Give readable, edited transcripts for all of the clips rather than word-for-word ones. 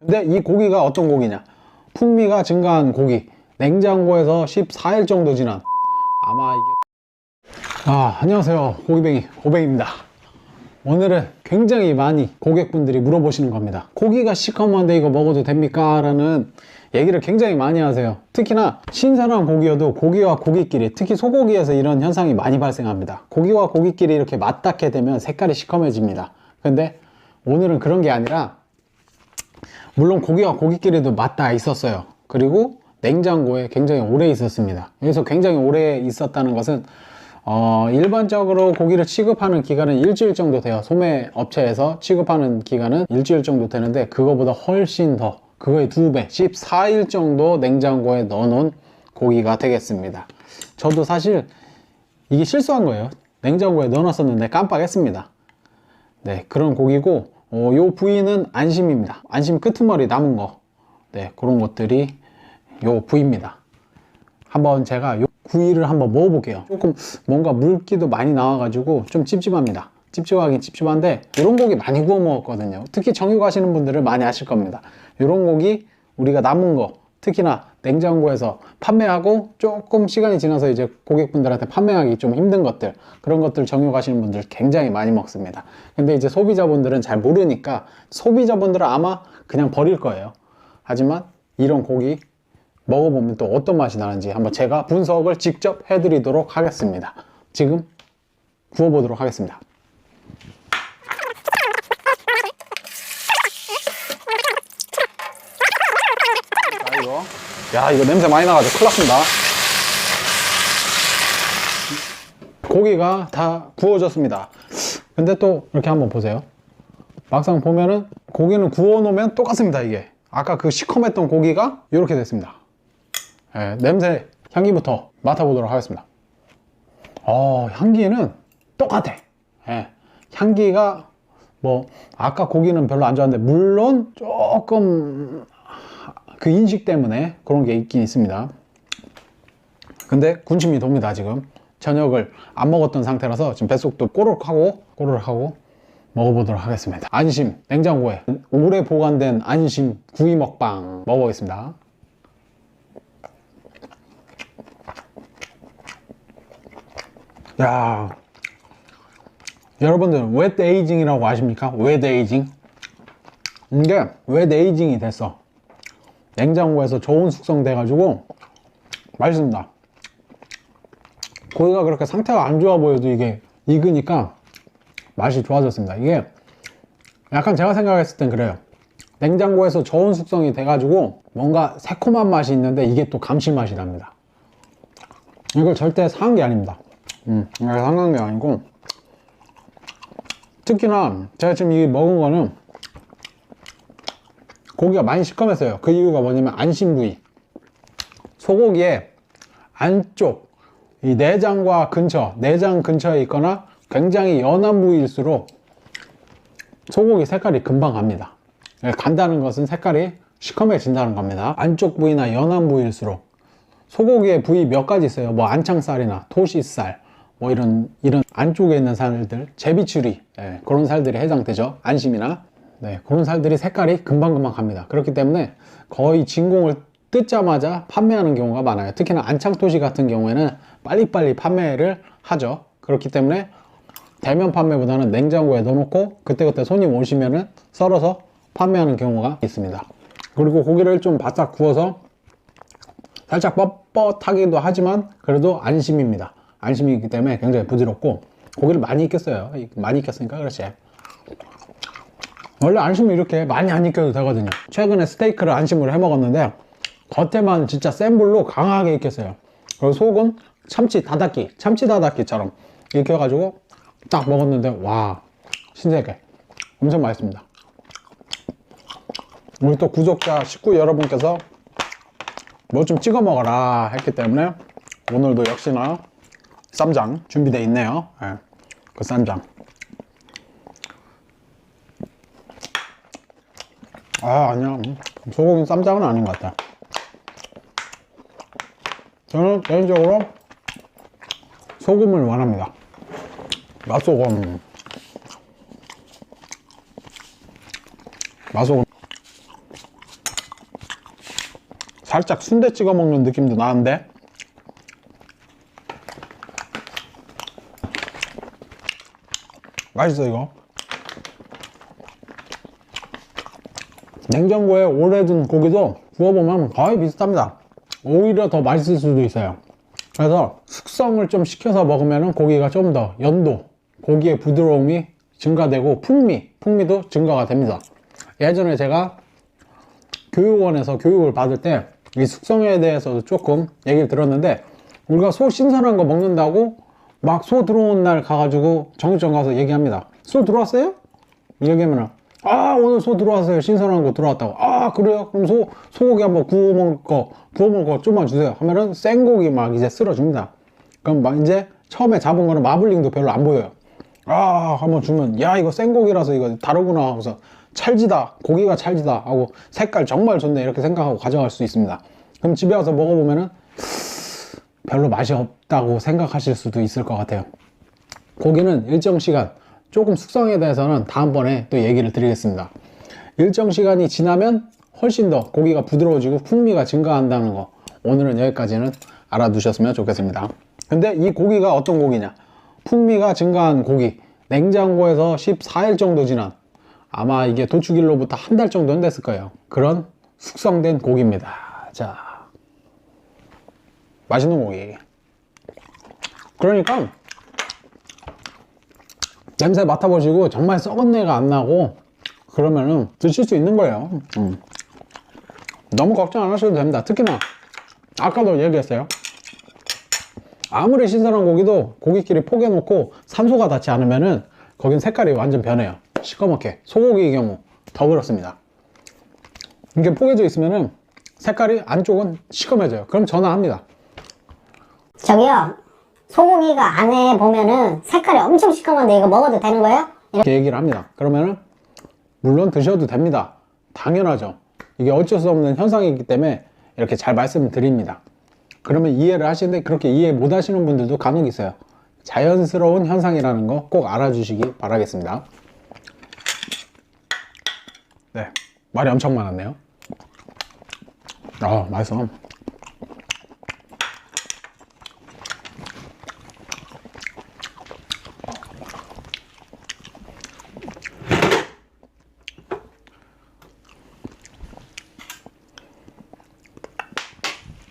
근데 이 고기가 어떤 고기냐, 풍미가 증가한 고기, 냉장고에서 14일 정도 지난, 아마 이게 안녕하세요, 고기뱅이 고뱅입니다. 오늘은 굉장히 많이 고객분들이 물어보시는 겁니다. 고기가 시커먼데 이거 먹어도 됩니까? 라는 얘기를 굉장히 많이 하세요. 특히나 신선한 고기여도 고기와 고기끼리, 특히 소고기에서 이런 현상이 많이 발생합니다. 고기와 고기끼리 이렇게 맞닿게 되면 색깔이 시커매집니다. 근데 오늘은 그런 게 아니라, 물론 고기와 고기끼리도 맞닿아 있었어요. 그리고 냉장고에 굉장히 오래 있었습니다. 여기서 굉장히 오래 있었다는 것은 일반적으로 고기를 취급하는 기간은 일주일 정도 돼요. 소매 업체에서 취급하는 기간은 일주일 정도 되는데, 그거보다 훨씬 더, 그거의 2배, 14일 정도 냉장고에 넣어놓은 고기가 되겠습니다. 저도 사실 이게 실수한 거예요. 냉장고에 넣어놨었는데 깜빡했습니다. 네, 그런 고기고, 요 부위는 안심입니다. 안심 끄트머리 남은 거, 네, 그런 것들이 요 부위입니다. 한번 제가 요 구이를 한번 먹어볼게요. 조금 뭔가 물기도 많이 나와가지고 좀 찝찝합니다. 찝찝하긴 찝찝한데, 이런 고기 많이 구워 먹었거든요. 특히 정육 하시는 분들은 많이 아실 겁니다. 이런 고기 우리가 남은 거, 특히나 냉장고에서 판매하고 조금 시간이 지나서 이제 고객분들한테 판매하기 좀 힘든 것들, 그런 것들 정육 하시는 분들 굉장히 많이 먹습니다. 근데 이제 소비자분들은 잘 모르니까, 소비자분들은 아마 그냥 버릴 거예요. 하지만 이런 고기 먹어보면 또 어떤 맛이 나는지 한번 제가 분석을 직접 해드리도록 하겠습니다. 지금 구워보도록 하겠습니다. 이거 냄새 많이 나가지고 큰일 났습니다. 고기가 다 구워졌습니다. 근데 또 이렇게 한번 보세요. 막상 보면은 고기는 구워 놓으면 똑같습니다. 이게 아까 그 시커맸던 고기가 이렇게 됐습니다. 냄새, 향기부터 맡아보도록 하겠습니다. 향기는 똑같아. 향기가 뭐 아까 고기는 별로 안 좋았는데, 물론 조금 그 인식 때문에 그런 게 있긴 있습니다. 근데 군침이 돕니다. 지금 저녁을 안 먹었던 상태라서 지금 뱃속도 꼬르륵하고 먹어보도록 하겠습니다. 안심, 냉장고에 오래 보관된 안심 구이 먹방 먹어보겠습니다. 야, 여러분들 웻 에이징이라고 아십니까? 웻 에이징. 이게 웻 에이징이 됐어. 냉장고에서 저온 숙성돼 가지고 맛있습니다. 고기가 그렇게 상태가 안 좋아 보여도 이게 익으니까 맛이 좋아졌습니다. 이게 약간 제가 생각했을 땐 그래요. 냉장고에서 저온 숙성이 돼 가지고 뭔가 새콤한 맛이 있는데, 이게 또 감칠맛이 납니다. 이걸 절대 상한 게 아닙니다. 이게 상한 게 아니고, 특히나 제가 지금 이 먹은 거는 고기가 많이 시커맸어요. 그 이유가 뭐냐면, 안심 부위, 소고기의 안쪽, 이 내장과 내장 근처에 있거나 굉장히 연한 부위일수록 소고기 색깔이 금방 갑니다. 간다는 것은 색깔이 시커매진다는 겁니다. 안쪽 부위나 연한 부위일수록. 소고기의 부위 몇 가지 있어요. 뭐 안창살이나 토시살, 뭐 이런 안쪽에 있는 살들, 제비추리, 그런 살들이 해당되죠. 안심이나. 그런 살들이 색깔이 금방금방 갑니다. 그렇기 때문에 거의 진공을 뜯자마자 판매하는 경우가 많아요. 특히나 안창토시 같은 경우에는 빨리빨리 판매를 하죠. 그렇기 때문에 대면 판매보다는 냉장고에 넣어놓고 그때그때 손님 오시면은 썰어서 판매하는 경우가 있습니다. 그리고 고기를 좀 바싹 구워서 살짝 뻣뻣하기도 하지만 그래도 안심입니다. 안심이기 때문에 굉장히 부드럽고, 고기를 많이 익혔어요. 많이 익혔으니까 그렇지. 원래 안심은 이렇게 많이 안 익혀도 되거든요. 최근에 스테이크를 안심으로 해 먹었는데 겉에만 진짜 센 불로 강하게 익혔어요. 그리고 속은 참치 다닥기처럼 익혀가지고 딱 먹었는데, 와, 신세계. 엄청 맛있습니다. 우리 또 구독자 식구 여러분께서 뭐 좀 찍어 먹어라 했기 때문에 오늘도 역시나 쌈장 준비되어 있네요. 그 쌈장. 아니야, 소고기 쌈장은 아닌 것 같아. 저는 개인적으로 소금을 원합니다. 맛소금. 맛소금. 살짝 순대 찍어 먹는 느낌도 나는데 맛있어. 이거 냉장고에 오래 둔 고기도 구워보면 거의 비슷합니다. 오히려 더 맛있을 수도 있어요. 그래서 숙성을 좀 시켜서 먹으면 고기가 좀 더 연도, 고기의 부드러움이 증가되고 풍미도 증가가 됩니다. 예전에 제가 교육원에서 교육을 받을 때 이 숙성에 대해서도 조금 얘기를 들었는데, 우리가 소 신선한 거 먹는다고 막 소 들어온 날 가가지고 정육점 가서 얘기합니다. 소 들어왔어요? 얘기하면 아, 오늘 소 들어왔어요. 신선한 거 들어왔다고. 아, 그래요? 그럼 소고기 한번 구워 먹을 거 좀만 주세요 하면은 생고기 막 이제 쓸어줍니다. 그럼 막 이제 처음에 잡은 거는 마블링도 별로 안 보여요. 아, 한번 주면 야, 이거 생고기라서 이거 다르구나 하고서 찰지다, 고기가 찰지다 하고 색깔 정말 좋네 이렇게 생각하고 가져갈 수 있습니다. 그럼 집에 와서 먹어보면은 별로 맛이 없다고 생각하실 수도 있을 것 같아요. 고기는 일정 시간, 조금 숙성에 대해서는 다음번에 또 얘기를 드리겠습니다. 일정 시간이 지나면 훨씬 더 고기가 부드러워지고 풍미가 증가한다는 거, 오늘은 여기까지는 알아두셨으면 좋겠습니다. 근데 이 고기가 어떤 고기냐, 풍미가 증가한 고기, 냉장고에서 14일 정도 지난, 아마 이게 도축일로부터 한 달 정도는 됐을 거예요. 그런 숙성된 고기입니다. 자, 맛있는 고기. 그러니까 냄새 맡아보시고 정말 썩은 내가 안 나고 그러면은 드실 수 있는 거예요. 너무 걱정 안 하셔도 됩니다. 특히나 아까도 얘기했어요. 아무리 신선한 고기도 고기끼리 포개놓고 산소가 닿지 않으면은 거긴 색깔이 완전 변해요. 시커멓게. 소고기의 경우 더 그렇습니다. 이렇게 포개져 있으면은 색깔이 안쪽은 시커매져요. 그럼 전화합니다. 저기요, 소고기가 안에 보면은 색깔이 엄청 시커먼데 이거 먹어도 되는 거예요? 이렇게 얘기를 합니다. 그러면은 물론 드셔도 됩니다. 당연하죠. 이게 어쩔 수 없는 현상이기 때문에 이렇게 잘 말씀을 드립니다. 그러면 이해를 하시는데 그렇게 이해 못 하시는 분들도 간혹 있어요. 자연스러운 현상이라는 거 꼭 알아주시기 바라겠습니다. 네, 말이 엄청 많았네요. 아, 맛있어.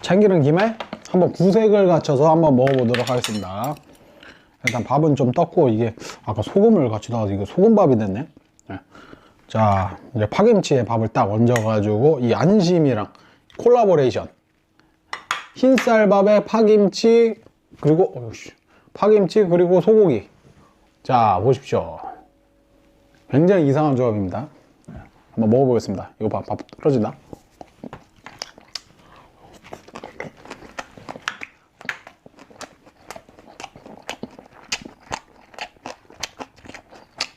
챙기는 김에 한번 구색을 갖춰서 한번 먹어보도록 하겠습니다. 일단 밥은 좀 떴고, 이게 아까 소금을 같이 넣어서 이거 소금밥이 됐네. 네. 자, 이제 파김치에 밥을 딱 얹어가지고 이 안심이랑 콜라보레이션, 흰쌀밥에 파김치 그리고 파김치 그리고 소고기. 자, 보십시오. 굉장히 이상한 조합입니다. 네. 한번 먹어보겠습니다. 이거 밥 떨어진다.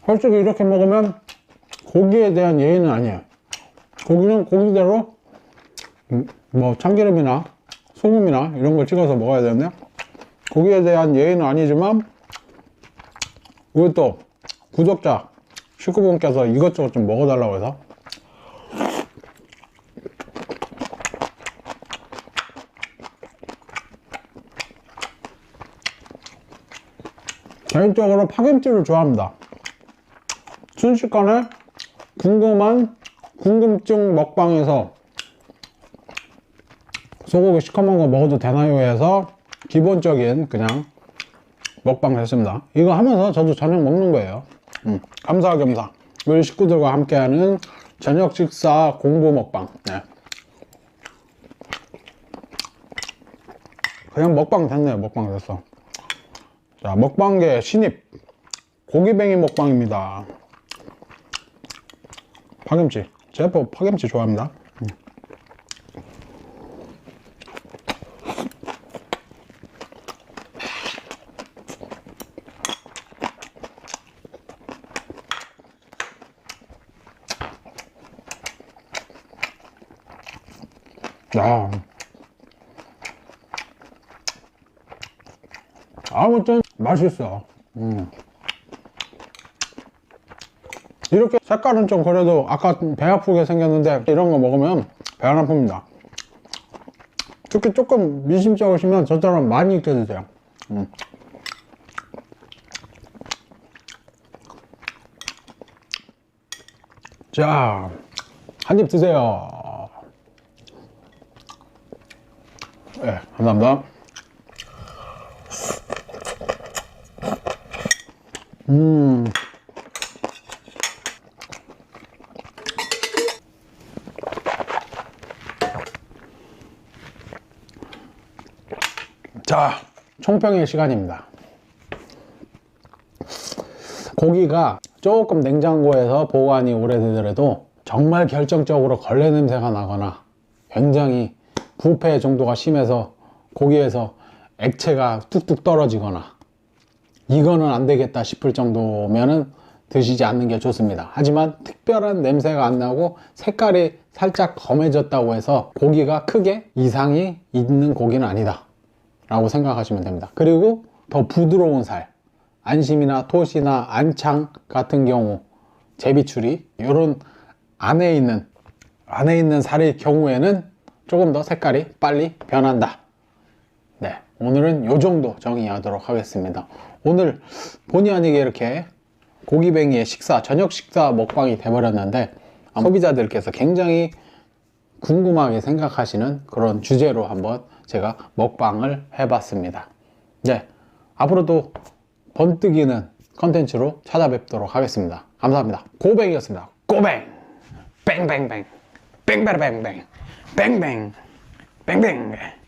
솔직히 이렇게 먹으면 고기에 대한 예의는 아니에요. 고기는 고기대로 뭐 참기름이나 소금이나 이런 걸 찍어서 먹어야 되는데, 고기에 대한 예의는 아니지만 우리 또 구독자 식구분께서 이것저것 좀 먹어달라고 해서 개인적으로 파김치를 좋아합니다. 순식간에 궁금증 먹방에서 소고기 시커먼 거 먹어도 되나요 해서 기본적인 그냥 먹방 했습니다. 이거 하면서 저도 저녁 먹는 거예요. 겸사겸사 우리 식구들과 함께하는 저녁 식사 공부 먹방. 네. 그냥 먹방 됐네요. 먹방 됐어. 자, 먹방계 신입 고기뱅이 먹방입니다. 파김치, 제가 파김치 좋아합니다. 야, 아무튼 맛있어. 이렇게 색깔은 좀 그래도 아까 배 아프게 생겼는데 이런 거 먹으면 배 안 아픕니다. 특히 조금 미심쩍으시면 저처럼 많이 익혀 드세요. 자, 한 입 드세요. 네, 감사합니다. 자, 총평의 시간입니다. 고기가 조금 냉장고에서 보관이 오래되더라도 정말 결정적으로 걸레 냄새가 나거나 굉장히 부패 정도가 심해서 고기에서 액체가 뚝뚝 떨어지거나 이거는 안 되겠다 싶을 정도면은 드시지 않는 게 좋습니다. 하지만 특별한 냄새가 안 나고 색깔이 살짝 검해졌다고 해서 고기가 크게 이상이 있는 고기는 아니다 라고 생각하시면 됩니다. 그리고 더 부드러운 살, 안심이나 톳이나 안창 같은 경우 제비추리 이런 안에 있는 살의 경우에는 조금 더 색깔이 빨리 변한다. 네, 오늘은 요 정도 정의하도록 하겠습니다. 오늘 본의 아니게 이렇게 고기뱅이의 저녁 식사 먹방이 돼버렸는데 소비자들께서 굉장히 궁금하게 생각하시는 그런 주제로 한번 제가 먹방을 해봤습니다. 네, 앞으로도 번뜩이는 컨텐츠로 찾아뵙도록 하겠습니다. 감사합니다. 고뱅이었습니다. 고뱅! 뱅뱅뱅! 뱅뱅뱅뱅! 뱅뱅! 뱅뱅!